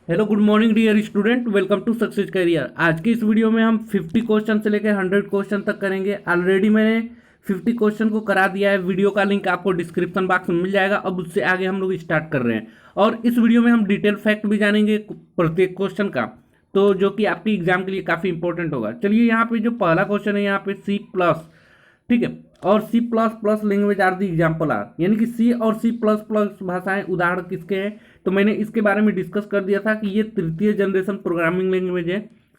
Hello good morning dear student, welcome to success career. आज की इस वीडियो में हम 50 क्वेश्चन से लेकर 100 क्वेश्चन तक करेंगे। ऑलरेडी मैंने 50 क्वेश्चन को करा दिया है। वीडियो का लिंक आपको डिस्क्रिप्शन बॉक्स में मिल जाएगा। अब उससे आगे हम लोग स्टार्ट कर रहे हैं और इस वीडियो में हम डिटेल फैक्ट भी जानेंगे प्रत्येक क्वेश्चन का, तो जो कि आपकी एग्जाम के लिए काफ़ी इंपॉर्टेंट होगा। चलिए, यहाँ पे जो पहला क्वेश्चन है यहाँ पे सी प्लस, ठीक है, और C plus plus language are the example are, यानी कि सी और सी प्लस प्लस भाषाएं उदाहरण किसके हैं। तो मैंने इसके बारे में डिस्कस कर दिया था कि ये तृतीय जनरेशन प्रोग्रामिंग लैंग्वेज है,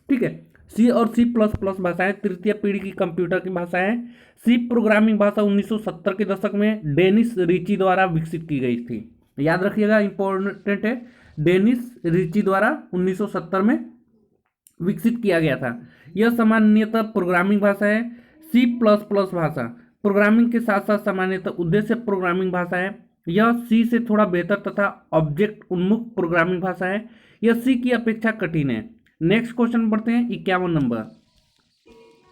ठीक है। सी और सी प्लस प्लस भाषाएं तृतीय पीढ़ी की कंप्यूटर की भाषाएं हैं। सी प्रोग्रामिंग भाषा 1970 के दशक में डेनिस रिची द्वारा विकसित की गई थी। याद रखिएगा, इंपॉर्टेंट है। डेनिस रिची द्वारा 1970 में विकसित किया गया था। यह सामान्यतः प्रोग्रामिंग भाषा है। सी प्लस प्लस भाषा प्रोग्रामिंग के साथ साथ सामान्यतः उद्देश्य प्रोग्रामिंग भाषा है। यह सी से थोड़ा बेहतर तथा ऑब्जेक्ट उन्मुख प्रोग्रामिंग भाषा है। यह सी की अपेक्षा कठिन है। नेक्स्ट क्वेश्चन बढ़ते हैं। 51 नंबर।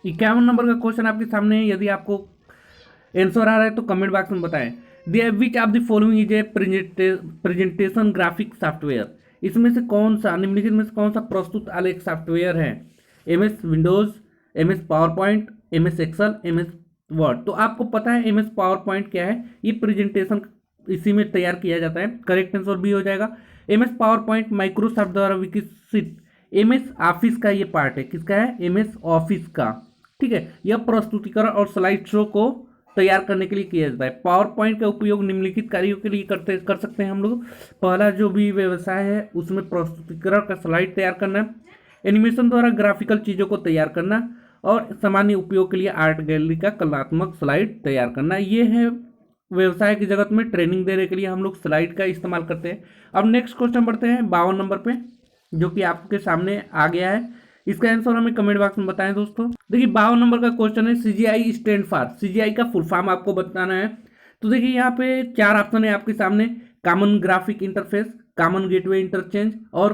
51 नंबर का क्वेश्चन आपके सामने है। यदि आपको आंसर आ रहा है तो कमेंट बॉक्स में बताएं। विच of the following is a presentation graphic software. इसमें से कौन सा, निम्नलिखित में से कौन सा प्रस्तुत आलेख सॉफ्टवेयर है? MS Windows, MS PowerPoint, MS Excel, MS Word. तो आपको पता है MS पावर पॉइंट क्या है। ये प्रेजेंटेशन इसी में तैयार किया जाता है। करेक्ट आंसर भी हो जाएगा। MS पावर पॉइंट माइक्रोसॉफ्ट द्वारा विकसित MS ऑफिस का ये पार्ट है। किसका है? MS ऑफिस का, ठीक है। यह प्रस्तुतिकरण और स्लाइड शो को तैयार करने के लिए किया जाता है। पावर पॉइंट का उपयोग निम्नलिखित कार्यों के लिए कर सकते हैं हम लोग। पहला जो भी व्यवसाय है उसमें प्रस्तुतिकरण का स्लाइड तैयार करना, एनिमेशन द्वारा ग्राफिकल चीज़ों को तैयार करना, और सामान्य उपयोग के लिए आर्ट गैलरी का कलात्मक स्लाइड तैयार करना। ये है व्यवसाय की जगत में ट्रेनिंग देने के लिए हम लोग स्लाइड का इस्तेमाल करते हैं। अब नेक्स्ट क्वेश्चन बढ़ते हैं 52 नंबर पे, जो कि आपके सामने आ गया है। इसका आंसर हमें कमेंट बॉक्स में बताएं दोस्तों। देखिए, 52 नंबर का क्वेश्चन है CGI स्टैंड फॉर। CGI का फुल फॉर्म आपको बताना है। तो देखिए, यहाँ पे 4 ऑप्शन है आपके सामने। Common graphic interface, common gateway interchange और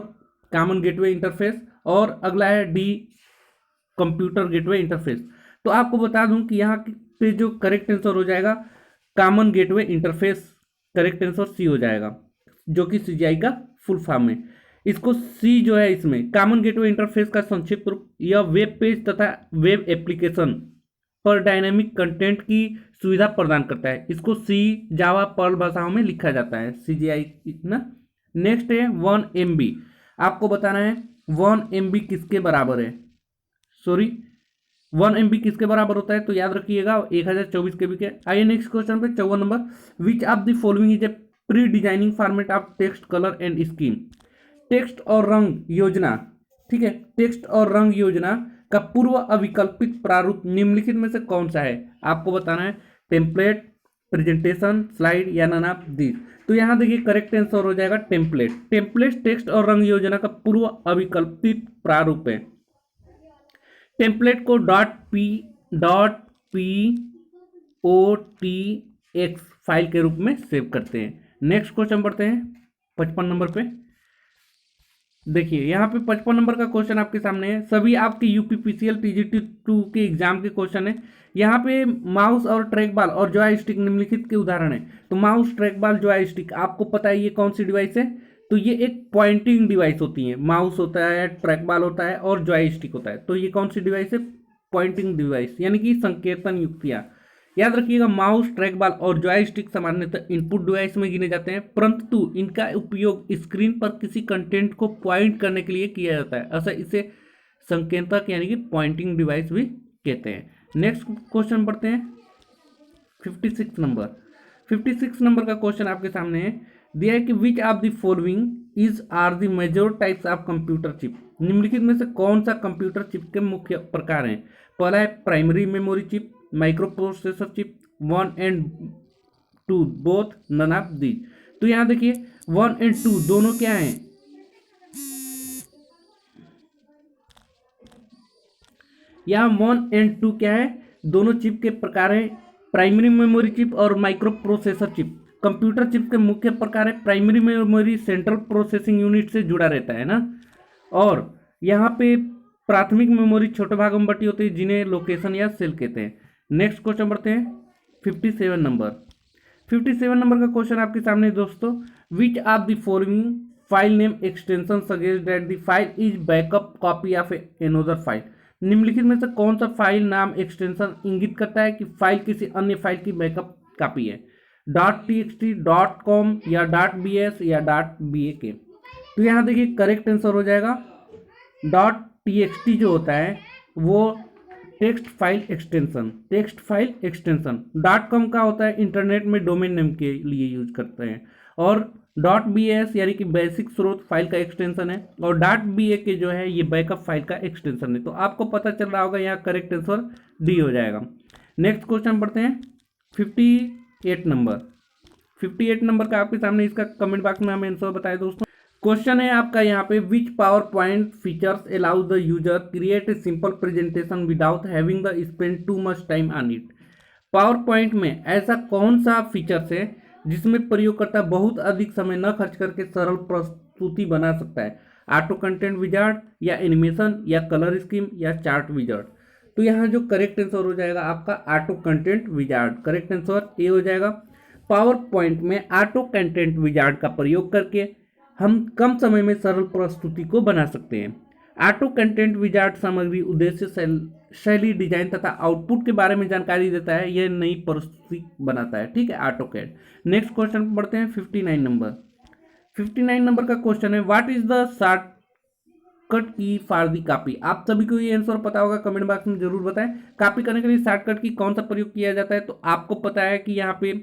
कॉमन गेटवे इंटरफेस, और अगला है डी कंप्यूटर गेटवे इंटरफेस। तो आपको बता दूं कि यहाँ पे जो करेक्ट आंसर हो जाएगा common gateway interface. Correct answer C हो जाएगा, जो कि CGI का फुल फॉर्म है। इसको सी जो है, इसमें कॉमन गेटवे इंटरफेस का संक्षिप्त रूप, यह वेब पेज तथा वेब एप्लीकेशन पर डायनेमिक कंटेंट की सुविधा प्रदान करता है। इसको सी, जावा, पर्ल भाषाओं में लिखा जाता है CGI ना। नेक्स्ट है 1 MB। आपको बताना है 1 MB किसके बराबर है। सॉरी, 1 MB किसके बराबर होता है? तो याद रखिएगा 1024 KB के। आइए नेक्स्ट क्वेश्चन पे 54 number. Which of the following is a pre designing format of text colour and scheme. Text और रंग योजना, ठीक है, टेक्स्ट और रंग योजना का पूर्व अविकल्पित प्रारूप निम्नलिखित में से कौन सा है? आपको बताना है टेम्पलेट, प्रेजेंटेशन, स्लाइड या नन ऑफ दिस। तो यहाँ देखिए, करेक्ट आंसर हो जाएगा टेम्पलेट। टेम्पलेट टेक्स्ट और रंग योजना का पूर्व अविकल्पित प्रारूप है। टेम्पलेट को .p.o.t.x फाइल के रूप में सेव करते हैं। नेक्स्ट क्वेश्चन बढ़ते हैं 55 नंबर पे। देखिए, यहाँ पे 55 नंबर का क्वेश्चन आपके सामने है। सभी आपके UPPCL TGT2 के एग्जाम के क्वेश्चन है। यहाँ पे माउस और ट्रैक बॉल और जॉयस्टिक निम्नलिखित के उदाहरण है। तो माउस, ट्रैक बॉल, जॉयस्टिक, आपको पता है ये कौन सी डिवाइस है? तो ये एक पॉइंटिंग डिवाइस होती है। माउस होता है, ट्रैक बॉल होता है और जॉयस्टिक होता है। तो ये कौन सी डिवाइस है? पॉइंटिंग डिवाइस, यानी कि संकेतन युक्तियाँ। याद रखिएगा, माउस, ट्रैक बॉल और जॉयस्टिक सामान्यतः इनपुट डिवाइस में गिने जाते हैं, परंतु इनका उपयोग स्क्रीन पर किसी कंटेंट को पॉइंट करने के लिए किया जाता है। ऐसा इसे संकेतक यानी कि पॉइंटिंग डिवाइस भी कहते हैं। नेक्स्ट क्वेश्चन बढ़ते हैं 56 नंबर। 56 नंबर का क्वेश्चन आपके सामने है। दिया है कि which of the following is are the major types of computer chip. निम्नलिखित में से कौन सा कंप्यूटर चिप के मुख्य प्रकार हैं? पहला है primary memory chip, microprocessor chip, 1 and 2 both, none of these. तो यहाँ देखिए 1 and 2 दोनों क्या हैं? यहाँ 1 and 2 क्या है? दोनों चिप के प्रकार है, प्राइमरी मेमोरी चिप और micro processor chip. Computer chip के मुख्य प्रकार है primary memory central processing unit से जुड़ा रहता है ना, और यहाँ पे प्राथमिक मेमोरी छोटे भागों में बटी होती है जिन्हें लोकेशन या सेल कहते हैं। नेक्स्ट क्वेश्चन बढ़ते हैं 57 नंबर। 57 नंबर का क्वेश्चन आपके सामने है दोस्तों। विच of the following file name extension suggest that the file is backup copy of another file. निम्नलिखित में से कौन सा फाइल नाम एक्सटेंशन इंगित करता है कि फाइल किसी अन्य फाइल की बैकअप कॉपी है? .txt, .com या .bs या .bak। तो यहाँ देखिए करेक्ट आंसर हो जाएगा .txt जो होता है वो टेक्स्ट फाइल एक्सटेंशन। .com का होता है इंटरनेट में डोमेन नेम के लिए यूज करते हैं, और .bs यानी कि बेसिक स्रोत फाइल का एक्सटेंशन है, और .bak जो है ये बैकअप फाइल का एक्सटेंशन है। तो आपको पता चल रहा होगा यहाँ करेक्ट आंसर डी हो जाएगा। नेक्स्ट क्वेश्चन पढ़ते हैं 58 नंबर का आपके सामने, इसका कमेंट बॉक्स में हमें आंसर बताए दोस्तों। क्वेश्चन है आपका यहाँ पे, which power point features allow the user create a simple presentation without having the spend too much time on it. Power point में ऐसा कौन सा फीचर्स है जिसमें प्रयोगकर्ता बहुत अधिक समय न खर्च करके सरल प्रस्तुति बना सकता है? ऑटो कंटेंट विजार्ड या एनिमेशन या कलर स्कीम या चार्ट विजार्ड। तो यहाँ जो करेक्ट आंसर हो जाएगा आपका auto content wizard. Correct answer A हो जाएगा। पावर पॉइंट में ऑटो कंटेंट विजार्ड का प्रयोग करके हम कम समय में सरल प्रस्तुति को बना सकते हैं। ऑटो कंटेंट विजार्ड सामग्री, उद्देश्य, शैली, डिजाइन तथा आउटपुट के बारे में जानकारी देता है। यह नई प्रस्तुति बनाता है। ठीक है, ऑटो कैड। नेक्स्ट क्वेश्चन पढ़ते हैं 59 नंबर का क्वेश्चन है, what is the shortcut key for the copy. आप सभी को ये आंसर पता होगा, कमेंट बॉक्स में जरूर बताएं। कॉपी करने के लिए शॉर्टकट की कौन सा प्रयोग किया जाता है? तो आपको पता है कि यहाँ पे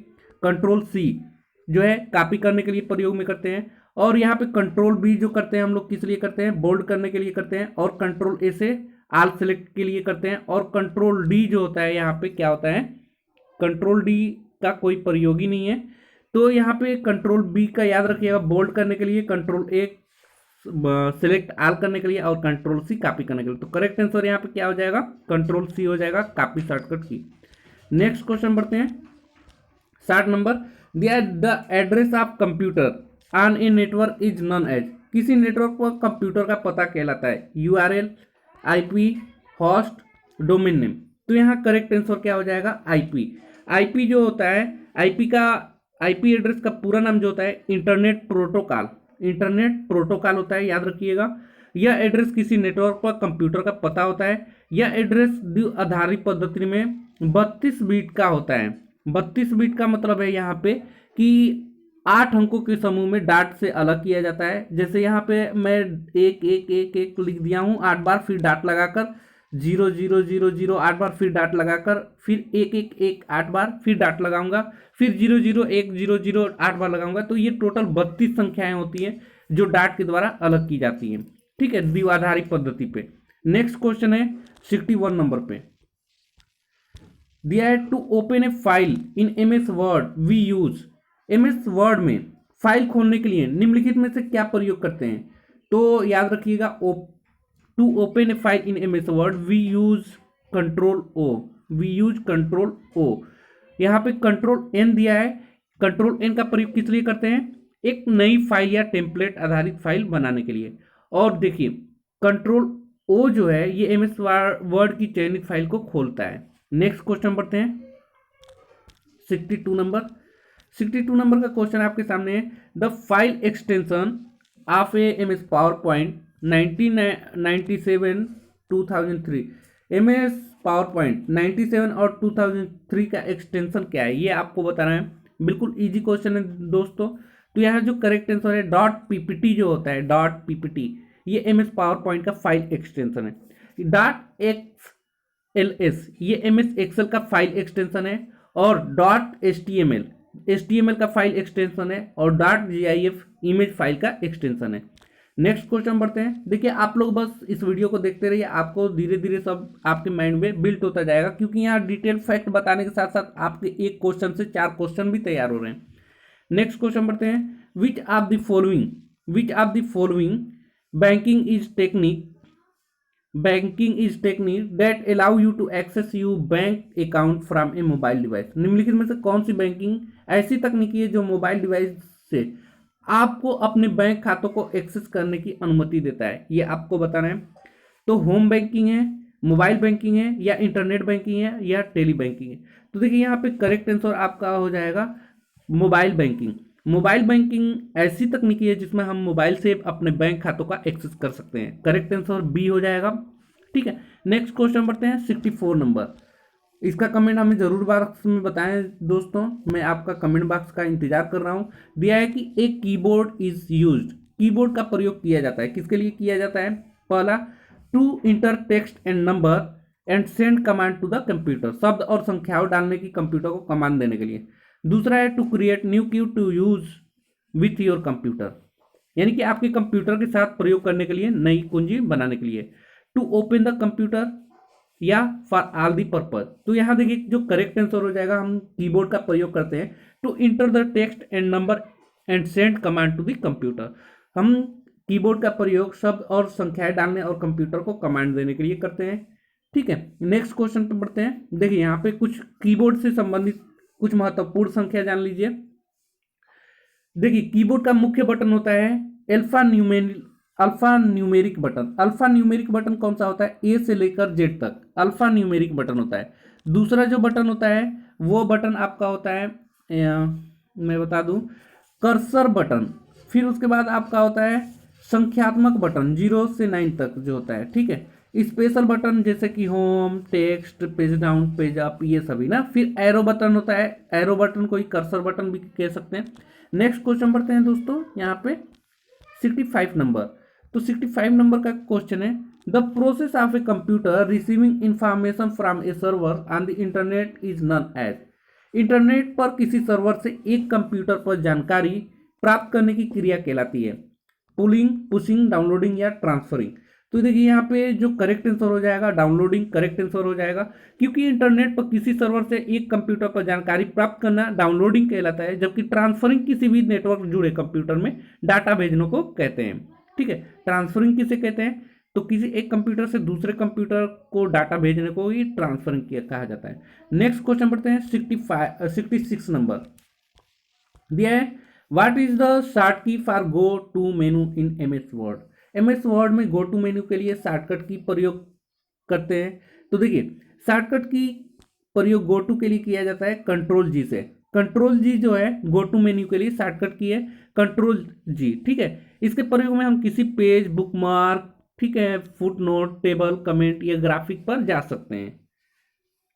कंट्रोल सी जो है कॉपी करने के लिए प्रयोग में करते हैं, और यहाँ पे कंट्रोल बी जो करते हैं हम लोग किस लिए करते हैं? बोल्ड करने के लिए करते हैं, और कंट्रोल ए से ऑल सेलेक्ट के लिए करते हैं, और कंट्रोल डी जो होता है यहाँ पे क्या होता है? कंट्रोल डी का कोई प्रयोग ही नहीं है। तो यहाँ पे कंट्रोल बी का याद रखिएगा, बोल्ड करने के लिए, कंट्रोल ए सिलेक्ट ऑल करने के लिए, और कंट्रोल सी कॉपी करने के लिए। तो करेक्ट आंसर यहाँ पे क्या हो जाएगा? कंट्रोल सी हो जाएगा, कॉपी शॉर्टकट की। नेक्स्ट क्वेश्चन बढ़ते हैं 60 number, the address of computer on a network is known as. किसी नेटवर्क पर कंप्यूटर का पता कहलाता है? URL, IP, host, domain name. तो यहाँ करेक्ट आंसर क्या हो जाएगा? IP जो होता है, IP एड्रेस का पूरा नाम जो होता है इंटरनेट प्रोटोकॉल होता है, याद रखिएगा। यह एड्रेस किसी नेटवर्क पर कंप्यूटर का पता होता है। यह एड्रेस द्विआधारी पद्धति में 32 बीट का होता है। 32 बीट का मतलब है यहाँ पे कि 8 अंकों के समूह में डॉट से अलग किया जाता है। जैसे यहाँ पे मैं 1 लिख दिया हूँ 8 बार, फिर डॉट लगाकर 0 0 0 0 8 बार, फिर डॉट लगाकर फिर 1 1 1 8 बार, फिर डॉट लगाऊंगा, फिर 0 0 1 0 0 8 बार लगाऊंगा। तो ये टोटल 32 संख्याएं होती हैं जो डॉट के द्वारा अलग की जाती हैं। ठीक है, द्विआधारी पद्धति पे। नेक्स्ट क्वेश्चन है 61 नंबर पे, दिया है to open a file in MS Word we use. MS Word में फाइल खोलने के लिए निम्नलिखित में से क्या प्रयोग करते हैं? तो याद रखिएगा, to open a file in MS Word we use control O। यहाँ पे कंट्रोल N दिया है। कंट्रोल N का प्रयोग किस लिए करते हैं? एक नई फाइल या टेम्पलेट आधारित फाइल बनाने के लिए। और देखिए कंट्रोल O जो है ये MS वर्ड की चयनित फाइल को खोलता है। नेक्स्ट क्वेश्चन बढ़ते हैं 62 नंबर का क्वेश्चन आपके सामने है, the file extension of A MS PowerPoint 1997 2003। MS PowerPoint 97 और 2003 का एक्सटेंशन क्या है ये आपको बताना है। बिल्कुल इजी क्वेश्चन है दोस्तों। तो यहाँ जो करेक्ट आंसर है .ppt जो होता है, .ppt ये MS पावरपॉइंट का फाइल एक्सटेंशन है। .xls ये MS एक्सेल का फाइल एक्सटेंशन है, और .html का फाइल एक्सटेंशन है, और .gif इमेज फाइल का एक्सटेंशन है। नेक्स्ट क्वेश्चन बढ़ते हैं। देखिए आप लोग बस इस वीडियो को देखते रहिए, आपको धीरे धीरे सब आपके माइंड में बिल्ट होता जाएगा, क्योंकि यहाँ डिटेल फैक्ट बताने के साथ साथ आपके एक क्वेश्चन से 4 क्वेश्चन भी तैयार हो रहे हैं। नेक्स्ट क्वेश्चन बढ़ते हैं, which of the following banking is technique that allow you to access you bank account from a mobile device. निम्नलिखित में से कौन सी बैंकिंग ऐसी तकनीकी है जो मोबाइल डिवाइस से आपको अपने बैंक खातों को एक्सेस करने की अनुमति देता है? ये आपको बताना है। तो होम बैंकिंग है, मोबाइल बैंकिंग है, या इंटरनेट बैंकिंग है, या टेली बैंकिंग है। तो देखिए यहाँ पे करेक्ट आंसर आपका हो जाएगा मोबाइल बैंकिंग। मोबाइल बैंकिंग ऐसी तकनीकी है जिसमें हम मोबाइल से अपने बैंक खातों का एक्सेस कर सकते हैं। करेक्ट आंसर बी हो जाएगा। ठीक है, नेक्स्ट क्वेश्चन बढ़ते हैं 64 नंबर। इसका कमेंट हमें जरूर बॉक्स में बताएं दोस्तों, मैं आपका कमेंट बॉक्स का इंतजार कर रहा हूं। दिया है कि एक कीबोर्ड इज यूज्ड, कीबोर्ड का प्रयोग किया जाता है, किसके लिए किया जाता है? पहला, to enter text and number and send command to the computer, शब्द और संख्याओं डालने की कंप्यूटर को कमांड देने के लिए। दूसरा है to create new queue to use with your computer, यानी कि आपके कंप्यूटर के साथ प्रयोग करने के लिए, नई कुंजी बनाने के लिए। टू ओपन द कंप्यूटर या फॉर ऑल दी पर्पज। तो यहाँ देखिए जो करेक्ट आंसर हो जाएगा, हम कीबोर्ड का प्रयोग करते हैं to enter the text and number and send command to the computer. हम कीबोर्ड का प्रयोग शब्द और संख्याएं डालने और कंप्यूटर को कमांड देने के लिए करते हैं। ठीक है, नेक्स्ट क्वेश्चन पे बढ़ते हैं। देखिए यहाँ पे कुछ कीबोर्ड से संबंधित कुछ महत्वपूर्ण संख्या जान लीजिए। देखिए कीबोर्ड का मुख्य बटन होता है alpha numeric button. Alpha numeric button कौन सा होता है? ए से लेकर जेड तक अल्फा न्यूमेरिक बटन होता है। दूसरा जो बटन होता है वो बटन आपका होता है मैं बता दूं, कर्सर बटन। फिर उसके बाद आपका होता है संख्यात्मक बटन 0 से 9 तक जो होता है। ठीक है, स्पेशल बटन जैसे कि home, text, page down, page up, ये सभी ना। फिर एरो बटन होता है, एरो बटन को ही कर्सर बटन भी कह सकते हैं। नेक्स्ट क्वेश्चन पढ़ते हैं दोस्तों, यहाँ पे 65 नंबर। तो 65 नंबर का क्वेश्चन है, the process of a computer receiving information from a server on the internet is known as. Internet पर किसी सर्वर से एक कंप्यूटर पर जानकारी प्राप्त करने की क्रिया कहलाती है पुलिंग, पुशिंग, डाउनलोडिंग या ट्रांसफरिंग। तो देखिए यहाँ पे जो करेक्ट आंसर हो जाएगा डाउनलोडिंग करेक्ट आंसर हो जाएगा, क्योंकि इंटरनेट पर किसी सर्वर से एक कंप्यूटर पर जानकारी प्राप्त करना डाउनलोडिंग कहलाता है, जबकि ट्रांसफरिंग किसी भी नेटवर्क जुड़े कंप्यूटर में डाटा भेजने को कहते हैं। ठीक है, ट्रांसफरिंग किसे कहते हैं? तो किसी एक कंप्यूटर से दूसरे कंप्यूटर को डाटा भेजने को ही ट्रांसफरिंग कहा जाता है। नेक्स्ट क्वेश्चन पढ़ते हैं 66 नंबर। दिया है what is the short key for go to menu in MS Word. MS Word में गो टू मेन्यू के लिए शॉर्टकट की प्रयोग करते हैं। तो देखिए शॉर्टकट की प्रयोग गो टू के लिए किया जाता है कंट्रोल जी से। कंट्रोल जी जो है गो टू मेन्यू के लिए शॉर्टकट की है कंट्रोल जी। ठीक है, इसके प्रयोग में हम किसी पेज, बुकमार्क, ठीक है, फुट नोट, टेबल, कमेंट या ग्राफिक पर जा सकते हैं।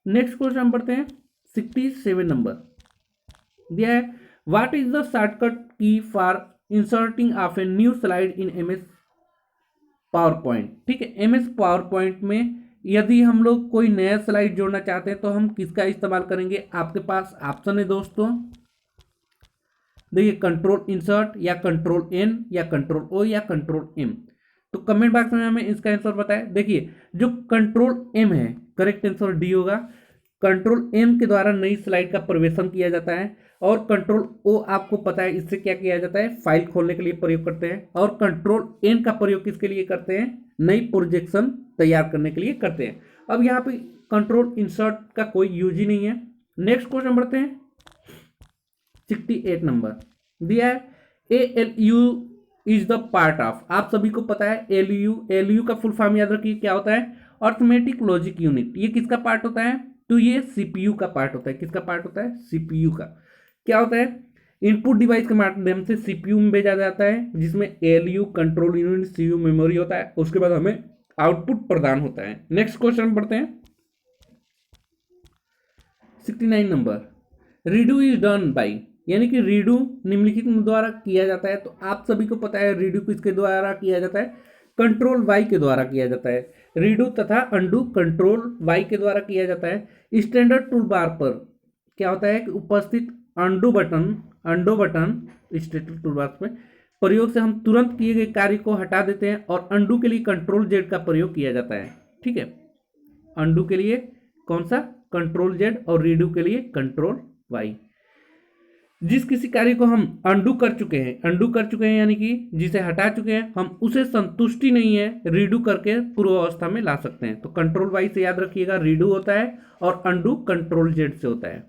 नेक्स्ट क्वेश्चन पढ़ते हैं 67 नंबर। दिया है what is the shortcut key for inserting of a new slide in MS power point. ठीक है, एमएस पावर पॉइंट में यदि हम लोग कोई नया स्लाइड जोड़ना चाहते हैं तो हम किसका इस्तेमाल करेंगे? आपके पास ऑप्शन है दोस्तों, देखिए कंट्रोल इंसर्ट या कंट्रोल एन या कंट्रोल ओ या कंट्रोल एम। तो कमेंट बॉक्स में हमें इसका आंसर बताएं। देखिए जो कंट्रोल एम है करेक्ट आंसर डी होगा। कंट्रोल एम के द्वारा नई स्लाइड का प्रवेशन किया जाता है, और कंट्रोल ओ आपको पता है इससे क्या किया जाता है? फाइल खोलने के लिए प्रयोग करते हैं। और कंट्रोल एन का प्रयोग किसके लिए करते हैं? नई प्रोजेक्शन तैयार करने के लिए करते हैं। अब यहाँ पे कंट्रोल इंसर्ट का कोई यूज ही नहीं है। नेक्स्ट क्वेश्चन बढ़ते हैं 68 नंबर। दिया है ALU is the part of. आप सभी को पता है ALU का फुल फॉर्म याद रखिए क्या होता है? Arithmetic logic unit. ये किसका पार्ट होता है? तो ये सीपीयू का पार्ट होता है। किसका पार्ट होता है? सीपीयू का। क्या होता है? इनपुट डिवाइस के माध्यम से सीपीयू में भेजा जाता है, जिसमें ALU control unit, CU memory होता है। उसके बाद हमें आउटपुट प्रदान होता है। नेक्स्ट क्वेश्चन पढ़ते हैं 69 number. Redo is done by, यानी कि रीडू निम्नलिखित द्वारा किया जाता है। तो आप सभी को पता है रीडू किसके द्वारा किया जाता है? कंट्रोल वाई के द्वारा किया जाता है। रीडू तथा अंडू कंट्रोल वाई के द्वारा किया जाता है। स्टैंडर्ड टूल बार पर क्या होता है कि उपस्थित अंडो बटन स्टैंडर्ड टूल बार में प्रयोग से हम तुरंत किए गए कार्य को हटा देते हैं, और अंडू के लिए कंट्रोल जेड का प्रयोग किया जाता है। ठीक है, अंडू के लिए कौन सा? कंट्रोल जेड, और रीडू के लिए कंट्रोल वाई। जिस किसी कार्य को हम अंडू कर चुके हैं यानी कि जिसे हटा चुके हैं, हम उसे संतुष्टि नहीं है रीडू करके पूर्व अवस्था में ला सकते हैं। तो कंट्रोल वाई से याद रखिएगा रीडू होता है, और अंडू कंट्रोल जेड से होता है।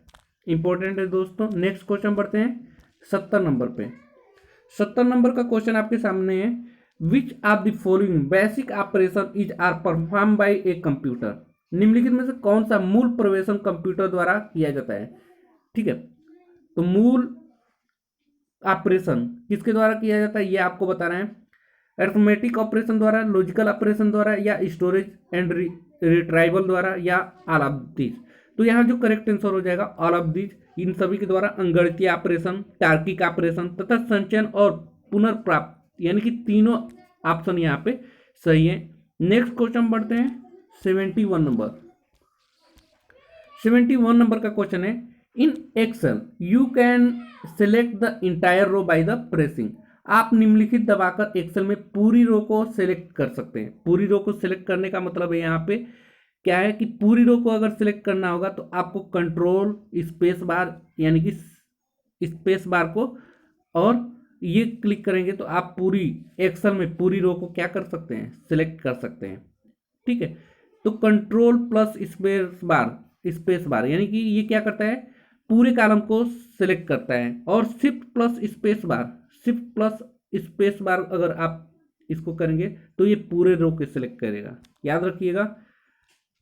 इंपॉर्टेंट है दोस्तों। नेक्स्ट क्वेश्चन पढ़ते हैं 70 नंबर पे। 70 नंबर का क्वेश्चन आपके सामने है, which of the following basic operation is are perform by a computer. निम्नलिखित में से कौन सा मूल प्रवेशन कंप्यूटर द्वारा किया जाता है? ठीक है, तो मूल ऑपरेशन किसके द्वारा किया जाता है ये आपको बताना है। अरिथमेटिक ऑपरेशन द्वारा, लॉजिकल ऑपरेशन द्वारा, या स्टोरेज एंड रिट्राइवल द्वारा, या ऑल ऑफ दीज। तो यहाँ जो करेक्ट आंसर हो जाएगा ऑल ऑफ दीज, इन सभी के द्वारा अंगणितीय ऑपरेशन, तार्किक ऑपरेशन तथा संचयन और पुनर्प्राप्त, यानी कि तीनों ऑप्शन यहाँ पे सही है। नेक्स्ट क्वेश्चन बढ़ते हैं 71 नंबर। 71 नंबर का क्वेश्चन है, in Excel you can select the entire row by the pressing. आप निम्नलिखित दबाकर एक्सेल में पूरी रो को सेलेक्ट कर सकते हैं। पूरी रो को सेलेक्ट करने का मतलब है यहाँ पे क्या है कि पूरी रो को अगर सेलेक्ट करना होगा तो आपको कंट्रोल स्पेस बार, यानी कि स्पेस बार को और ये क्लिक करेंगे तो आप पूरी एक्सेल में पूरी रो को क्या कर सकते हैं, सिलेक्ट कर सकते हैं। ठीक है, तो कंट्रोल प्लस स्पेस बार यानी कि ये क्या करता है, पूरे कॉलम को सिलेक्ट करता है। और शिफ्ट प्लस स्पेस बार अगर आप इसको करेंगे तो ये पूरे रो को सिलेक्ट करेगा। याद रखिएगा,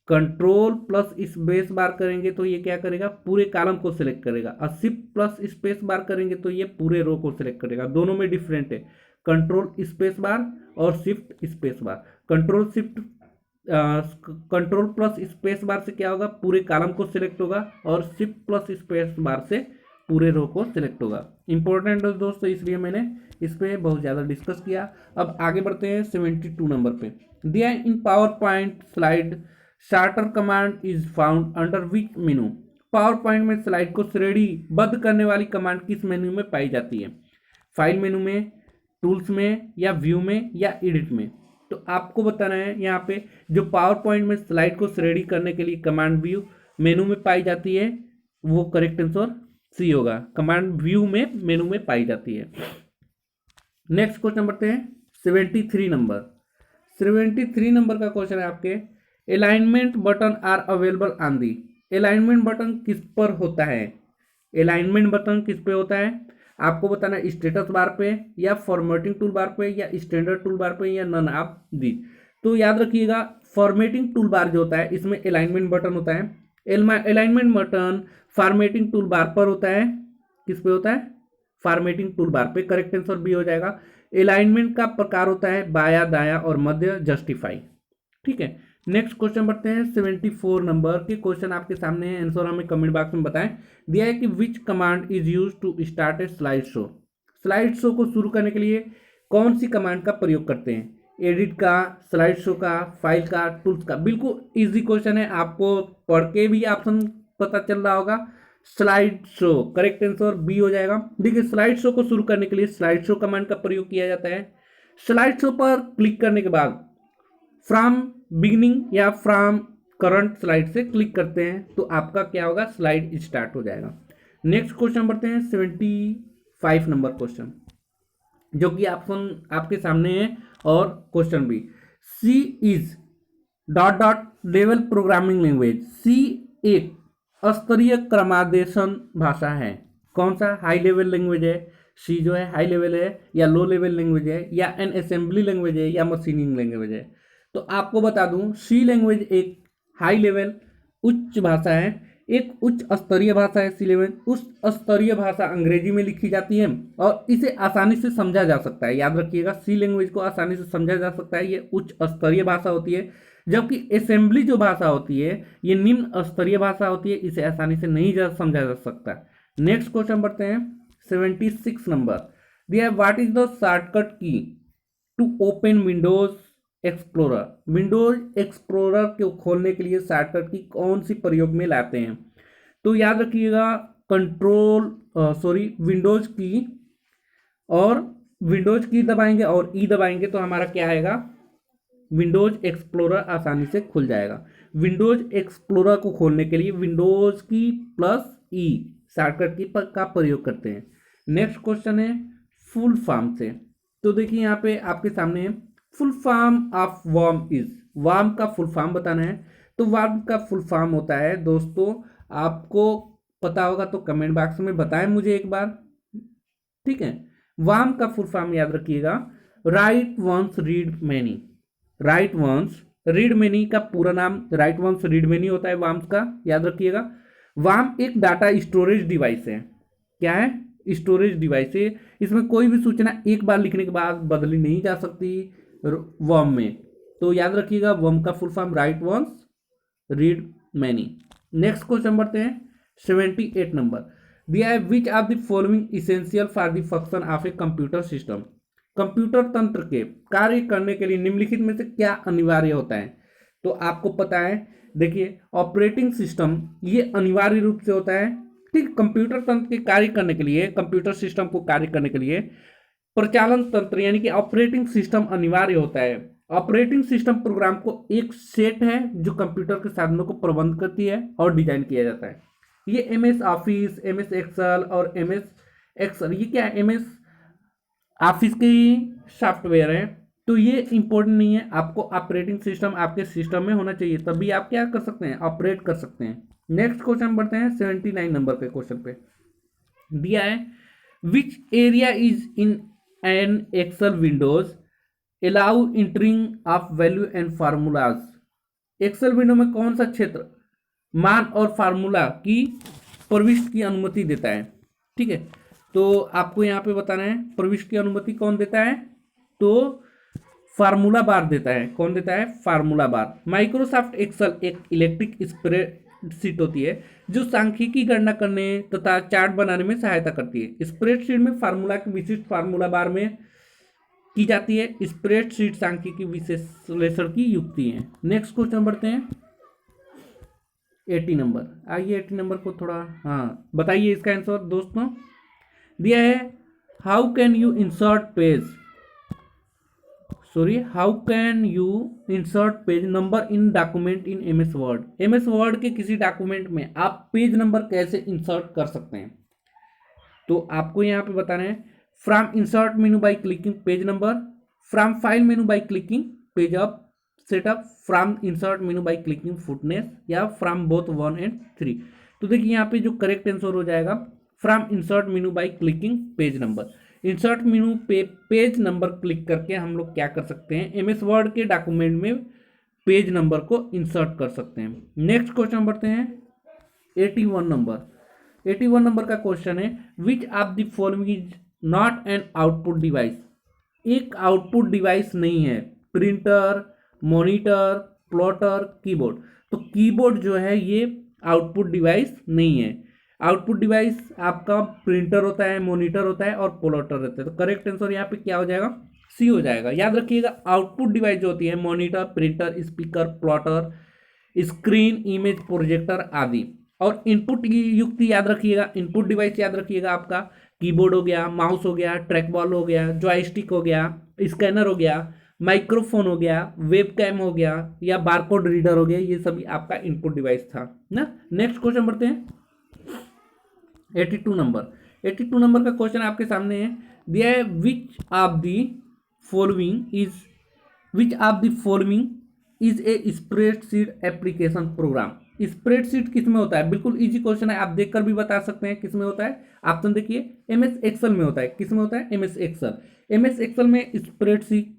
कंट्रोल प्लस स्पेस बार करेंगे तो ये क्या करेगा, पूरे कॉलम को सिलेक्ट करेगा। और शिफ्ट प्लस स्पेस बार करेंगे तो ये पूरे रो को सिलेक्ट करेगा। दोनों में डिफरेंट है, कंट्रोल स्पेस बार और shift space bar. Control plus space bar से क्या होगा, पूरे कॉलम को सिलेक्ट होगा, और शिफ्ट प्लस स्पेस बार से पूरे रो को सिलेक्ट होगा। इंपॉर्टेंट है दोस्तों, इसलिए मैंने इस पर बहुत ज़्यादा डिस्कस किया। अब आगे बढ़ते हैं 72 नंबर पे। दिया in PowerPoint slide sorter command is found under which menu. PowerPoint में स्लाइड को श्रेणीबद्ध करने वाली कमांड किस मेन्यू में पाई जाती है, फाइल मेनू में, टूल्स में, या व्यू में, या एडिट में। तो आपको बताना है यहाँ पे जो पावर पॉइंट में स्लाइड को श्रेणी करने के लिए कमांड व्यू मेनू में पाई जाती है, वो करेक्ट आंसर सी होगा। कमांड व्यू में मेनू में पाई जाती है। नेक्स्ट क्वेश्चन बढ़ते हैं 73 नंबर। 73 नंबर का क्वेश्चन है आपके, alignment button are available on the. Alignment button किस पर होता है, अलाइनमेंट बटन किस पे होता है आपको बताना है, स्टेटस बार पे, या फॉर्मेटिंग टूल बार पे, या स्टैंडर्ड टूल बार पे, या नन ऑफ दी। तो याद रखिएगा, फॉर्मेटिंग टूल बार जो होता है इसमें अलाइनमेंट बटन होता है। Alignment button formatting tool bar पर होता है। किस पे होता है, फॉर्मेटिंग टूल बार पे। करेक्ट आंसर बी हो जाएगा। अलाइनमेंट का प्रकार होता है बाया, दाया और मध्य, जस्टिफाई। ठीक है, नेक्स्ट क्वेश्चन बढ़ते हैं 74 नंबर के। क्वेश्चन आपके सामने है, आंसर हमें कमेंट बॉक्स में बताएं। दिया है कि which command is use to start a slide show. Slide show को शुरू करने के लिए कौन सी कमांड का प्रयोग करते हैं, एडिट का, स्लाइड शो का, फाइल का, टूल्स का। बिल्कुल इजी क्वेश्चन है, आपको पढ़ के भी ऑप्शन पता चल रहा होगा। Slide show correct answer B हो जाएगा। देखिए, स्लाइड शो को शुरू करने के लिए स्लाइड शो कमांड का प्रयोग किया जाता है। स्लाइड शो पर क्लिक करने के बाद फ्रॉम बिगिनिंग या फ्रॉम करंट स्लाइड से क्लिक करते हैं तो आपका क्या होगा, स्लाइड स्टार्ट हो जाएगा। नेक्स्ट क्वेश्चन बढ़ते हैं 75 नंबर क्वेश्चन, जो कि ऑप्शन आपके सामने है और क्वेश्चन भी। C is dot dot level programming language. C एक स्तरीय क्रमादेशन भाषा है। कौन सा, हाई लेवल लैंग्वेज है। सी जो है हाई लेवल है या लो लेवल लैंग्वेज है, या एन असेंबली लैंग्वेज है, या मशीनिंग लैंग्वेज है। तो आपको बता दूं, सी लैंग्वेज एक हाई लेवल उच्च भाषा है, एक उच्च स्तरीय भाषा है सी लैंग्वेज। उस स्तरीय भाषा अंग्रेजी में लिखी जाती है और इसे आसानी से समझा जा सकता है। याद रखिएगा, सी लैंग्वेज को आसानी से समझा जा सकता है, ये उच्च स्तरीय भाषा होती है। जबकि असेंबली जो भाषा होती है ये निम्न स्तरीय भाषा होती है, इसे आसानी से नहीं समझा जा सकता। नेक्स्ट क्वेश्चन बढ़ते हैं 76 नंबर। दिया what is the shortcut key to open Windows Explorer. Windows Explorer को खोलने के लिए शॉर्टकट की कौन सी प्रयोग में लाते हैं। तो याद रखिएगा, विंडोज की दबाएंगे और ई दबाएंगे तो हमारा क्या आएगा, विंडोज एक्सप्लोरर आसानी से खुल जाएगा। विंडोज एक्सप्लोरर को खोलने के लिए विंडोज की प्लस ई शॉर्टकट की का प्रयोग करते हैं। नेक्स्ट क्वेश्चन है फुल फॉर्म से। तो देखिए यहाँ पे आपके सामने full form of worm is. Worm का फुल फॉर्म बताना है। तो वर्म का फुल फॉर्म होता है दोस्तों, आपको पता होगा तो कमेंट बॉक्स में बताएं मुझे एक बार। ठीक है, वर्म का फुल फॉर्म याद रखिएगा, write once read many. Write once read many का पूरा नाम राइट वंस रीड मैनी होता है वर्म्स का, याद रखिएगा। वर्म एक डाटा स्टोरेज डिवाइस है। क्या है, स्टोरेज डिवाइस है, इसमें कोई भी सूचना एक बार लिखने के बाद बदली नहीं जा सकती वर्म में। तो याद रखिएगा वर्म का full form write once read many. Next question बढ़ते हैं 78 नंबर। दिया है which are the following essential for the function of a computer system. Computer तंत्र के कार्य करने के लिए निम्नलिखित में से क्या अनिवार्य होता है। तो आपको पता है, देखिए ऑपरेटिंग सिस्टम ये अनिवार्य रूप से होता है, ठीक। कंप्यूटर तंत्र के कार्य करने के लिए, कंप्यूटर सिस्टम को कार्य करने के लिए प्रचालन तंत्र यानी कि ऑपरेटिंग सिस्टम अनिवार्य होता है। ऑपरेटिंग सिस्टम प्रोग्राम को एक सेट है जो कंप्यूटर के साधनों को प्रबंध करती है और डिजाइन किया जाता है। ये एमएस ऑफिस, एमएस एक्सेल और एमएस एक्सेल, ये क्या है, एमएस ऑफिस के सॉफ्टवेयर है। तो ये इंपॉर्टेंट नहीं है, आपको ऑपरेटिंग सिस्टम आपके सिस्टम में होना चाहिए, तभी आप क्या कर सकते हैं, ऑपरेट कर सकते हैं। नेक्स्ट क्वेश्चन बढ़ते हैं 79 नंबर के क्वेश्चन पे। दिया है which area is in an Excel windows allow entering of value and formulas. Excel window में कौन सा क्षेत्र मान और फार्मूला की प्रविष्टि की अनुमति देता है, ठीक है। तो आपको यहाँ पे बताना है प्रविष्टि की अनुमति कौन देता है, तो फार्मूला बार देता है। कौन देता है, फार्मूला बार। माइक्रोसॉफ्ट एक्सेल एक इलेक्ट्रिक स्प्रेडशीट होती है जो सांख्यिकी गणना करने तथा चार्ट बनाने में सहायता करती है। स्प्रेडशीट में फार्मूला की विशिष्ट फार्मूला बार में की जाती है। स्प्रेडशीट सांख्यिकी विश्लेषण की युक्ति है। नेक्स्ट क्वेश्चन बढ़ते हैं 80 नंबर। आइए 80 नंबर को थोड़ा बताइए इसका आंसर दोस्तों। दिया है how can you insert page number in document in MS Word. MS word के किसी डॉक्यूमेंट में आप पेज नंबर कैसे इंसर्ट कर सकते हैं। तो आपको यहाँ पे बताना है from insert menu by clicking page number, from file menu by clicking page up setup, from insert menu by clicking footnotes, या फ्रॉम बोथ 1 और 3। तो देखिए यहाँ पे जो करेक्ट आंसर हो जाएगा from insert menu by clicking page number. Insert मेनू पे पेज नंबर क्लिक करके हम लोग क्या कर सकते हैं, एमएस वर्ड के डॉक्यूमेंट में पेज नंबर को इंसर्ट कर सकते हैं। नेक्स्ट क्वेश्चन बढ़ते हैं 81 नंबर। 81 नंबर का क्वेश्चन है which of the following is not an output device. एक आउटपुट डिवाइस नहीं है, प्रिंटर, मॉनिटर, प्लॉटर, कीबोर्ड। तो कीबोर्ड जो है ये आउटपुट डिवाइस नहीं है। आउटपुट डिवाइस आपका प्रिंटर होता है, मॉनिटर होता है और प्लॉटर रहता है। तो करेक्ट आंसर यहाँ पे क्या हो जाएगा, सी हो जाएगा। याद रखिएगा आउटपुट डिवाइस जो होती है monitor, printer, speaker, plotter, screen, image, projector आदि। और इनपुट की युक्ति याद रखिएगा, इनपुट डिवाइस याद रखिएगा आपका कीबोर्ड हो गया, माउस हो गया, ट्रैक बॉल हो गया, जॉयस्टिक हो गया, स्कैनर हो गया, माइक्रोफोन हो गया, वेब कैम हो गया, या बारकोड रीडर हो गया। ये सभी आपका इनपुट डिवाइस था ना। नेक्स्ट क्वेश्चन बढ़ते हैं 82 नंबर। 82 नंबर का क्वेश्चन आपके सामने है। दिया है which of the following is a spreadsheet application program. Spreadsheet किस में होता है, बिल्कुल इजी क्वेश्चन है, आप देखकर भी बता सकते हैं किस में होता है। ऑप्शन देखिए एमएस एक्सेल में होता है। किस में होता है, एमएस एक्सेल। एमएस एक्सेल में स्प्रेडशीट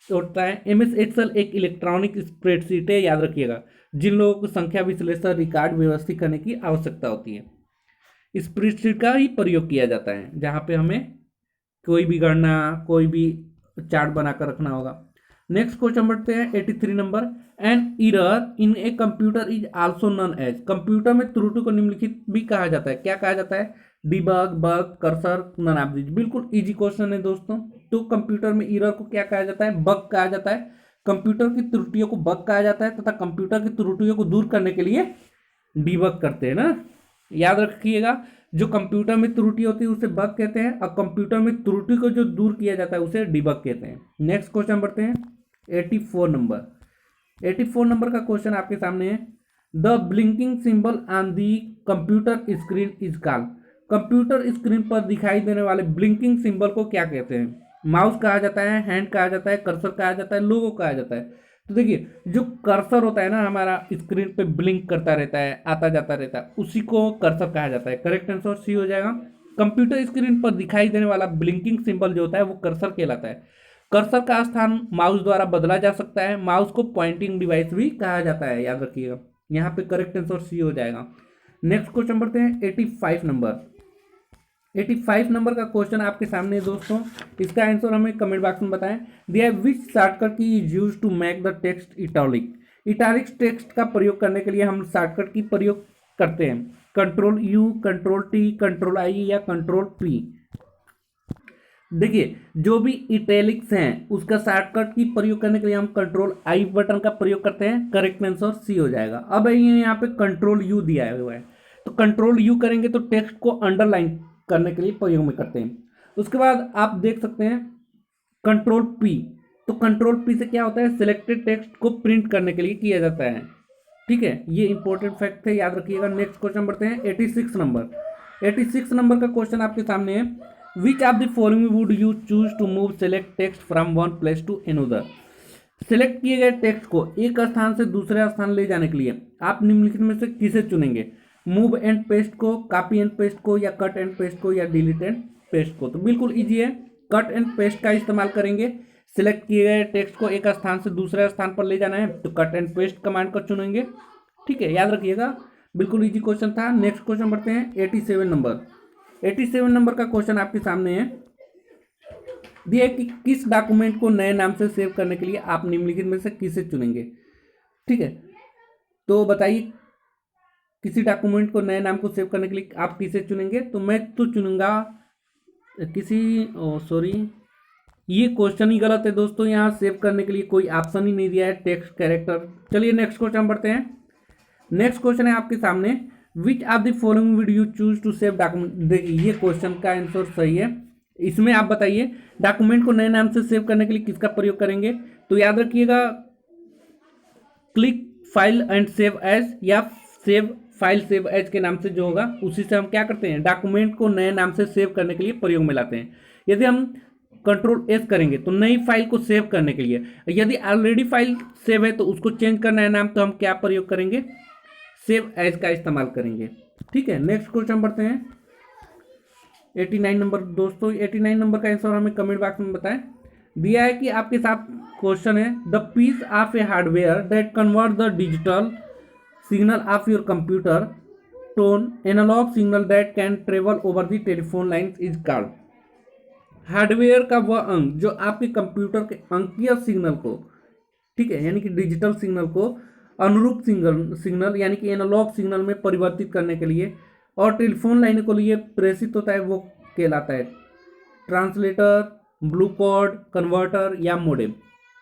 होता है। एमएस एक्सेल एक इलेक्ट्रॉनिक स्प्रेडशीट है, याद रखिएगा, जिन लोगों को संख्या विश्लेषण रिकॉर्ड व्यवस्थित करने की आवश्यकता होती है। स्प्रेडशीट का ही प्रयोग किया जाता है जहाँ पे हमें कोई भी गणना, कोई भी चार्ट बनाकर रखना होगा। नेक्स्ट क्वेश्चन बढ़ते हैं 83 number. An error in a computer is also known as. Computer में त्रुटि को निम्नलिखित भी कहा जाता है। क्या कहा जाता है, debug, bug, cursor, none of this. बिल्कुल इजी क्वेश्चन है दोस्तों। तो कंप्यूटर में एरर को क्या कहा जाता है, बग कहा जाता है। कंप्यूटर की त्रुटियों को बग कहा जाता है तथा कंप्यूटर की त्रुटियों को दूर करने के लिए डिबग करते हैं ना। याद रखिएगा जो कंप्यूटर में त्रुटि होती है उसे बग कहते हैं, और कंप्यूटर में त्रुटि को जो दूर किया जाता है उसे डिबग कहते हैं। नेक्स्ट क्वेश्चन बढ़ते हैं 84 नंबर। 84 नंबर का क्वेश्चन आपके सामने है। The blinking symbol on the computer screen is called. Computer screen पर दिखाई देने वाले ब्लिंकिंग सिंबल को क्या कहते हैं। माउस कहा जाता है, हैंड कहा जाता है, कर्सर कहा जाता है, लोगो कहा जाता है। तो देखिए जो कर्सर होता है ना हमारा स्क्रीन पे ब्लिंक करता रहता है, आता जाता रहता है, उसी को कर्सर कहा जाता है। करेक्ट आंसर सी हो जाएगा। कंप्यूटर स्क्रीन पर दिखाई देने वाला ब्लिंकिंग सिंबल जो होता है वो कर्सर कहलाता है। कर्सर का स्थान माउस द्वारा बदला जा सकता है। माउस को पॉइंटिंग डिवाइस भी कहा जाता है, याद रखिएगा। यहाँ पे करेक्ट आंसर सी हो जाएगा। नेक्स्ट क्वेश्चन बढ़ते हैं 85 नंबर। 85 नंबर का क्वेश्चन आपके सामने है दोस्तों, इसका आंसर हमें कमेंट बॉक्स में बताएं। दिया which shortcut key is use to make the text italic. Italic text का प्रयोग करने के लिए हम शॉर्टकट की प्रयोग करते हैं, control you, control T, control I या कंट्रोल पी। देखिए जो भी इटैलिक्स हैं उसका शॉर्टकट की प्रयोग करने के लिए हम कंट्रोल आई बटन का प्रयोग करते हैं। करेक्ट आंसर सी हो जाएगा। अब ये यहाँ पे कंट्रोल यू दिया हुआ है, तो कंट्रोल यू करेंगे तो टेक्स्ट को अंडरलाइन करने के लिए प्रयोग में करते हैं। उसके बाद आप देख सकते हैं कंट्रोल पी, तो कंट्रोल पी से क्या होता है, सिलेक्टेड टेक्स्ट को प्रिंट करने के लिए किया जाता है। ठीक है, ये इंपॉर्टेंट फैक्ट है, याद रखिएगा। नेक्स्ट क्वेश्चन बढ़ते हैं 86 नंबर। 86 नंबर का क्वेश्चन आपके सामने है, which of the following would you choose to move select text from one place to another. Select किए गए टेक्स्ट को एक स्थान से दूसरे स्थान ले जाने के लिए आप निम्नलिखित में से किसे चुनेंगे, मूव एंड पेस्ट को, कॉपी एंड पेस्ट को, या कट एंड पेस्ट को, या डिलीट एंड पेस्ट को। तो बिल्कुल इजी है, कट एंड पेस्ट का इस्तेमाल करेंगे। सिलेक्ट किए गए टेक्स्ट को एक स्थान से दूसरे स्थान पर ले जाना है तो कट एंड पेस्ट कमांड को चुनेंगे। ठीक है, याद रखिएगा, बिल्कुल इजी क्वेश्चन था। नेक्स्ट क्वेश्चन बढ़ते हैं 87 नंबर। 87 नंबर का क्वेश्चन आपके सामने है, दिया कि किस डॉक्यूमेंट को नए नाम से सेव करने के लिए आप निम्नलिखित में से किसे चुनेंगे। ठीक है, तो बताइए किसी डॉक्यूमेंट को नए नाम को सेव करने के लिए आप किसे चुनेंगे। तो मैं तो चुनूंगा किसी, सॉरी ये क्वेश्चन ही गलत है दोस्तों, यहाँ सेव करने के लिए कोई ऑप्शन ही नहीं दिया है, टेक्स्ट कैरेक्टर। चलिए नेक्स्ट क्वेश्चन बढ़ते हैं। नेक्स्ट क्वेश्चन है आपके सामने, which of the following would you choose to save document. देखिए ये क्वेश्चन का आंसर सही है, इसमें आप बताइए डॉक्यूमेंट को नए नाम से सेव करने के लिए किसका प्रयोग करेंगे। तो याद रखिएगा click file and save as, या सेव फाइल सेव एज के नाम से जो होगा उसी से हम क्या करते हैं, डॉक्यूमेंट को नए नाम से सेव करने के लिए प्रयोग में लाते हैं। यदि हम कंट्रोल एस करेंगे तो नई फाइल को सेव करने के लिए, यदि ऑलरेडी फाइल सेव है तो उसको चेंज करना है नाम, तो हम क्या प्रयोग करेंगे, सेव एज का इस्तेमाल करेंगे। ठीक है, नेक्स्ट क्वेश्चन बढ़ते हैं 89 नंबर दोस्तों। 89 नंबर का आंसर हमें कमेंट बॉक्स में बताएं। दिया है कि आपके साथ क्वेश्चन है, the piece of a hardware that convert the digital signal of your computer to an analog signal that can travel over the telephone lines is called. Hardware का वह अंग जो आपके कंप्यूटर के अंकीय सिग्नल को, ठीक है, यानी कि डिजिटल सिग्नल को अनुरूप सिग्नल यानी कि एनालॉग सिग्नल में परिवर्तित करने के लिए और टेलीफोन लाइन को लिए प्रेषित होता है, वो कहलाता है ट्रांसलेटर, ब्लू कोड, कन्वर्टर या मोडेम।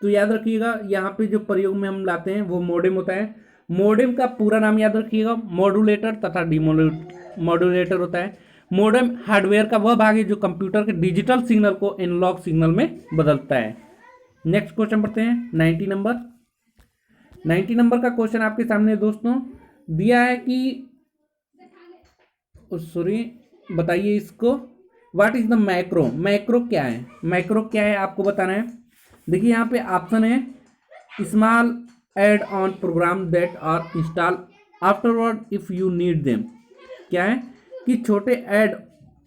तो याद रखिएगा यहाँ पे जो प्रयोग में हम लाते हैं वो मोडेम होता है। मोडेम का पूरा नाम याद रखिएगा, मॉड्यूलेटर तथा डिमॉड्यूलेटर होता है। मोडेम हार्डवेयर का वह भाग है जो कंप्यूटर के डिजिटल सिग्नल को एनालॉग सिग्नल में बदलता है। नेक्स्ट क्वेश्चन पढ़ते हैं 90 नंबर। 90 नंबर का क्वेश्चन आपके सामने दोस्तों दिया है कि, सॉरी बताइए इसको, what is the macro. Macro क्या है, मैक्रो क्या है आपको बताना है। देखिए यहाँ पे ऑप्शन है, small add on program that are install afterward if you need them. क्या है कि छोटे ऐड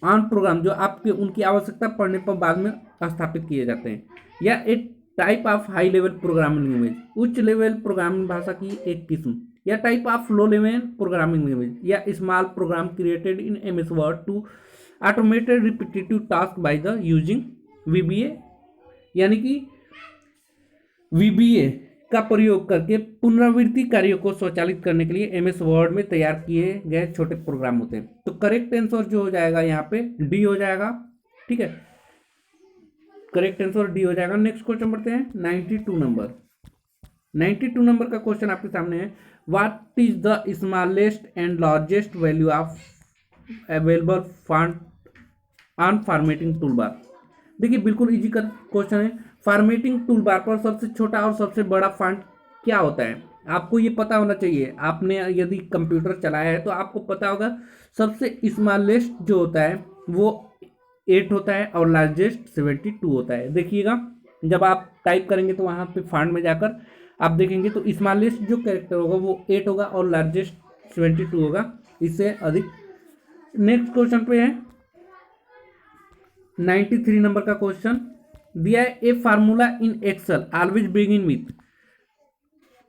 ऑन प्रोग्राम जो आपके उनकी आवश्यकता पड़ने पर बाद में स्थापित किए जाते हैं, या एक type of high level programming language, उच्च लेवल प्रोग्रामिंग भाषा की एक किस्म, या type of low level programming language, या small program created in MS Word to automated repetitive task by the using VBA, यानी कि वीबीए का प्रयोग करके पुनरावृत्ति कार्यों को स्वचालित करने के लिए एमएस वर्ड में तैयार किए गए छोटे प्रोग्राम होते हैं। तो करेक्ट आंसर जो हो जाएगा यहाँ पे डी हो जाएगा। ठीक है, करेक्ट आंसर डी हो जाएगा। नेक्स्ट क्वेश्चन बढ़ते हैं 92 नंबर। 92 नंबर का क्वेश्चन आपके सामने है, what is the smallest and largest value of available font on formatting toolbar. देखिए बिल्कुल इजी का क्वेश्चन है, फॉर्मेटिंग टूलबार पर सबसे छोटा और सबसे बड़ा फॉन्ट क्या होता है, आपको ये पता होना चाहिए। आपने यदि कंप्यूटर चलाया है तो आपको पता होगा सबसे स्मॉलेस्ट जो होता है वो 8 होता है और लार्जेस्ट 72 होता है। देखिएगा जब आप टाइप करेंगे तो वहाँ पे फॉन्ट में जाकर आप देखेंगे तो स्मॉलेस्ट जो कैरेक्टर होगा वो 8 होगा और लार्जेस्ट 72 होगा, इससे अधिक। नेक्स्ट क्वेश्चन पे है 93 नंबर का क्वेश्चन दिया है, a formula in Excel always begin with.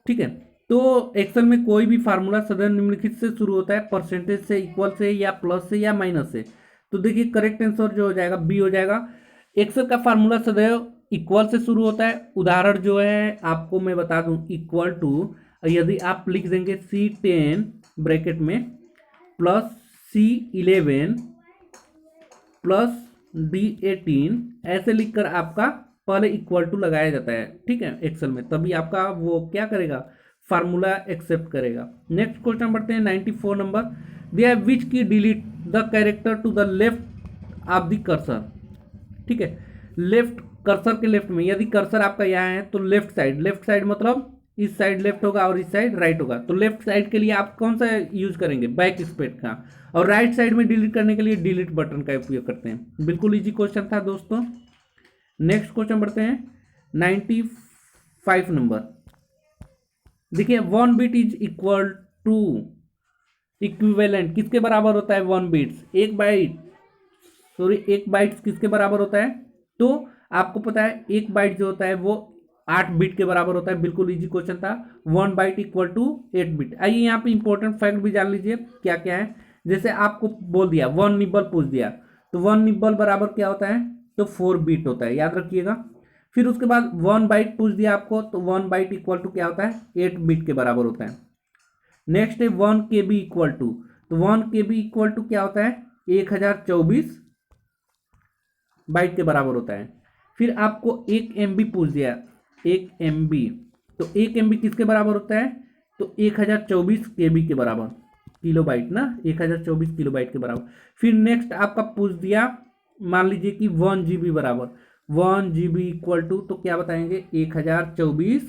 ठीक है, तो एक्सेल में कोई भी फार्मूला सदैव निम्नलिखित से शुरू होता है, परसेंटेज से, इक्वल से, या प्लस से, या माइनस से। तो देखिए करेक्ट आंसर जो हो जाएगा बी हो जाएगा। एक्सेल का फार्मूला सदैव इक्वल से शुरू होता है। उदाहरण जो है आपको मैं बता दूं, इक्वल टू, यदि आप लिख देंगे C10 ब्रैकेट में प्लस C11 प्लस D18, ऐसे लिखकर आपका पहले इक्वल टू लगाया जाता है, ठीक है, एक्सेल में, तभी आपका वो क्या करेगा, फार्मूला एक्सेप्ट करेगा। नेक्स्ट क्वेश्चन बढ़ते हैं 94 नंबर। दिया which key delete the character to the left of the cursor, ठीक है, लेफ्ट कर्सर के लेफ्ट में, यदि कर्सर आपका यहाँ है तो लेफ्ट साइड मतलब इस साइड लेफ्ट होगा और इस साइड राइट होगा। तो लेफ्ट साइड के लिए आप कौन सा यूज करेंगे, बैक स्पेस का, और राइट साइड में डिलीट करने के लिए डिलीट बटन का उपयोग करते हैं। बिल्कुल इजी क्वेश्चन था दोस्तों। नेक्स्ट क्वेश्चन बढ़ते हैं 95 नंबर। देखिए 1 bit is equal to, equivalent किसके बराबर होता है, 1 बिट्स, एक बाइट्स किसके बराबर होता है, तो आपको पता है एक बाइट जो होता है वो 8 बिट के बराबर होता है। बिल्कुल इजी क्वेश्चन था, 1 बाइट इक्वल टू 8 बिट। आइए यहाँ पे इंपॉर्टेंट फैक्ट भी जान लीजिए क्या क्या है। जैसे आपको बोल दिया 1 निब्बल पूछ दिया, तो 1 निब्बल बराबर क्या होता है, तो 4 बिट होता है, याद रखिएगा। फिर उसके बाद 1 बाइट पूछ दिया आपको, तो 1 बाइट इक्वल टू क्या होता है, 8 बिट के बराबर होता है। नेक्स्ट है 1 KB इक्वल टू, तो 1 KB इक्वल टू क्या होता है, 1024 बाइट के बराबर होता है। फिर आपको 1 MB पूछ दिया, 1 MB, तो 1 MB किसके बराबर होता है, तो 1024 KB के बराबर, किलो बाइट ना, 1024 किलो बाइट के बराबर। फिर नेक्स्ट आपका पूछ दिया, मान लीजिए कि 1 GB बराबर, 1 GB इक्वल टू, तो क्या बताएंगे, 1024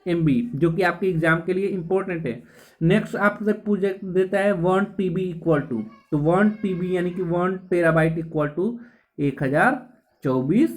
MB, जो कि आपके एग्जाम के लिए इंपॉर्टेंट है। नेक्स्ट आपसे पूछ देता है 1 TB इक्वल टू, तो 1 TB यानी कि 1 टेराबाइट इक्वल टू 1024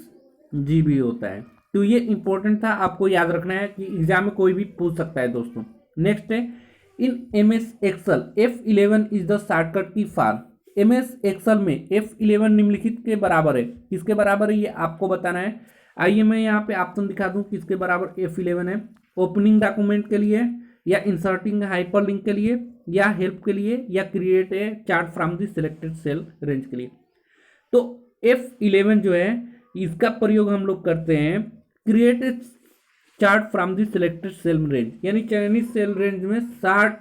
GB होता है। तो ये इंपॉर्टेंट था, आपको याद रखना है कि एग्जाम में कोई भी पूछ सकता है दोस्तों। नेक्स्ट है in MS Excel F11 is the shortcut key for, MS Excel में F11 निम्नलिखित के बराबर है, किसके बराबर है ये आपको बताना है। आइए मैं यहाँ पे ऑप्शन दिखा दूं किसके बराबर F11 है, ओपनिंग डॉक्यूमेंट के लिए, या इंसर्टिंग हाइपरलिंक के लिए, या हेल्प के लिए, या create a chart from the selected cell range के लिए। तो F11 जो है इसका प्रयोग हम लोग करते हैं create a chart from the selected cell range, यानी चयनित सेल रेंज में 60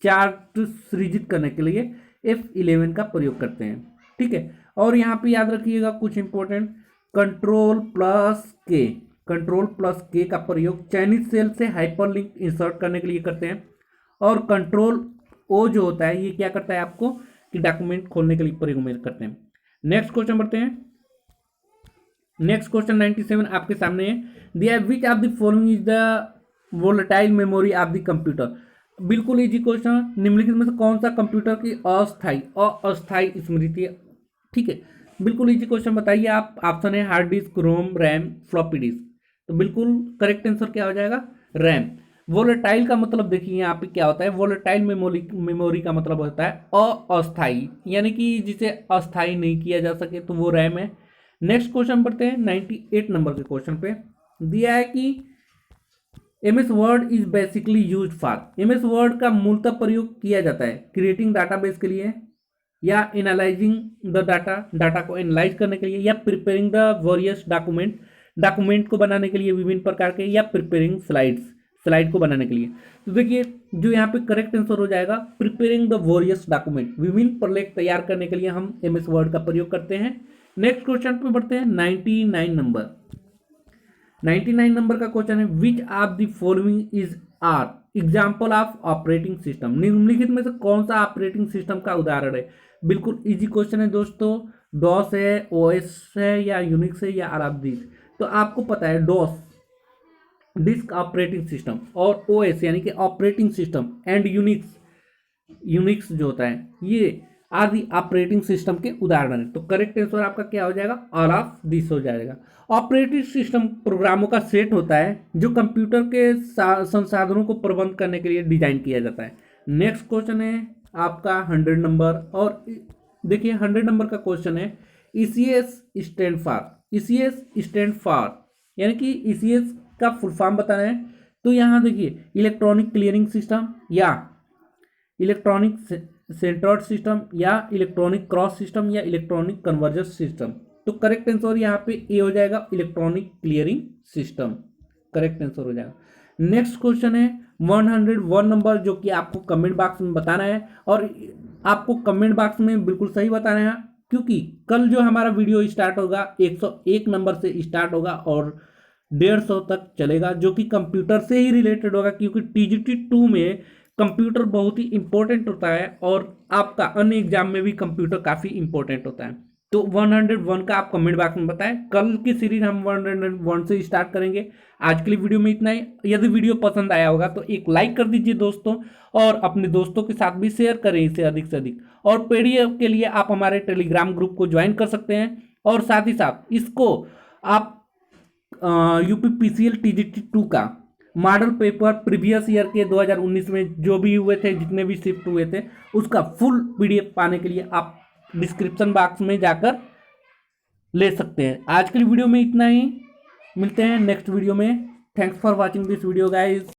चार्ट सृजित करने के लिए F11 का प्रयोग करते हैं, ठीक है। और यहाँ पे याद रखिएगा कुछ इंपॉर्टेंट, कंट्रोल प्लस के का प्रयोग चयनित सेल से हाइपरलिंक इंसर्ट करने के लिए करते हैं। और कंट्रोल O जो होता है ये क्या करता है आपको, कि डॉक्यूमेंट खोलने के लिए प्रयोग में करते हैं। नेक्स्ट क्वेश्चन बढ़ते हैं। नेक्स्ट क्वेश्चन 97 आपके सामने है, दिया विच of the following is the volatile memory of the computer. बिल्कुल इजी क्वेश्चन, निम्नलिखित में से कौन सा कंप्यूटर की अस्थायी स्मृति है, ठीक है। बिल्कुल इजी क्वेश्चन बताइए आप, ऑप्शन है हार्ड डिस्क, रोम, रैम, फ्लॉपी डिस्क। तो बिल्कुल करेक्ट आंसर क्या हो जाएगा, रैम। वोलेटाइल का मतलब देखिए यहाँ पे क्या होता है, वोलेटाइल मेमोरी का मतलब होता है अस्थाई, यानी कि जिसे अस्थाई नहीं किया जा सके, तो वो रैम है। नेक्स्ट क्वेश्चन पढ़ते हैं 98 नंबर के क्वेश्चन पे। दिया है कि MS word is basically use for, MS word का मूलतः प्रयोग किया जाता है क्रिएटिंग डाटाबेस के लिए, या एनालाइजिंग द डाटा को एनालाइज करने के लिए, या प्रिपेयरिंग द वेरियस डॉक्यूमेंट को बनाने के लिए विभिन्न प्रकार के, या प्रिपेयरिंग स्लाइड को बनाने के लिए। तो देखिए जो यहाँ पे करेक्ट आंसर हो जाएगा प्रिपेयरिंग द वेरियस डॉक्यूमेंट, विभिन्न प्रलेख तैयार करने के लिए हम MS वर्ड का प्रयोग करते हैं। नेक्स्ट क्वेश्चन पे बढ़ते हैं 99 नंबर का क्वेश्चन है, which of the following is are example of operating system. निम्नलिखित में से कौन सा ऑपरेटिंग सिस्टम का उदाहरण है। बिल्कुल इजी क्वेश्चन है दोस्तों, डॉस है, OS है, या यूनिक्स है, या ऑल ऑफ दिस। तो आपको पता है डॉस डिस्क ऑपरेटिंग सिस्टम, और OS यानी कि ऑपरेटिंग सिस्टम, एंड यूनिक्स जो होता है ये आदि ऑपरेटिंग सिस्टम के उदाहरण है। तो करेक्ट आंसर आपका क्या हो जाएगा, ऑल ऑफ दिस हो जाएगा। ऑपरेटिंग सिस्टम प्रोग्रामों का सेट होता है जो कंप्यूटर के संसाधनों को प्रबंध करने के लिए डिजाइन किया जाता है। नेक्स्ट क्वेश्चन है आपका 100 नंबर, और देखिए 100 नंबर का क्वेश्चन है ECS स्टैंड फॉर, यानी कि ECS का फुल फॉर्म बताना है। तो यहाँ देखिए इलेक्ट्रॉनिक क्लियरिंग सिस्टम, या इलेक्ट्रॉनिक सेंट्रॉइड सिस्टम या इलेक्ट्रॉनिक क्रॉस सिस्टम या इलेक्ट्रॉनिक कन्वर्जन सिस्टम। तो करेक्ट आंसर यहाँ पे ए हो जाएगा, electronic clearing system correct answer हो जाएगा। नेक्स्ट क्वेश्चन है 101 नंबर, जो कि आपको कमेंट बॉक्स में बताना है, और आपको कमेंट बॉक्स में बिल्कुल सही बताना है, क्योंकि कल जो हमारा वीडियो स्टार्ट होगा 101 नंबर से स्टार्ट होगा और 150 तक चलेगा, जो कि कंप्यूटर से ही रिलेटेड होगा, क्योंकि टीजीटी 2 में कंप्यूटर बहुत ही इंपॉर्टेंट होता है और आपका अन्य एग्जाम में भी कंप्यूटर काफ़ी इंपॉर्टेंट होता है। तो 101 का आप कमेंट बॉक्स में बताएं। कल की सीरीज हम 101 से स्टार्ट करेंगे। आज के लिए वीडियो में इतना ही। यदि वीडियो पसंद आया होगा तो एक लाइक कर दीजिए दोस्तों, और अपने दोस्तों के साथ भी शेयर करें इसे अधिक से अधिक। और पीडीएफ के लिए आप हमारे टेलीग्राम ग्रुप को ज्वाइन कर सकते हैं, और साथ ही साथ इसको आप यूपीपीसीएल टीजीटी 2 का मॉडल पेपर प्रीवियस ईयर के 2019 में जो भी हुए थे, जितने भी शिफ्ट हुए थे, उसका फुल पीडीएफ पाने के लिए आप डिस्क्रिप्शन बॉक्स में जाकर ले सकते हैं। आज के लिए वीडियो में इतना ही, मिलते हैं नेक्स्ट वीडियो में। Thanks for watching this video guys.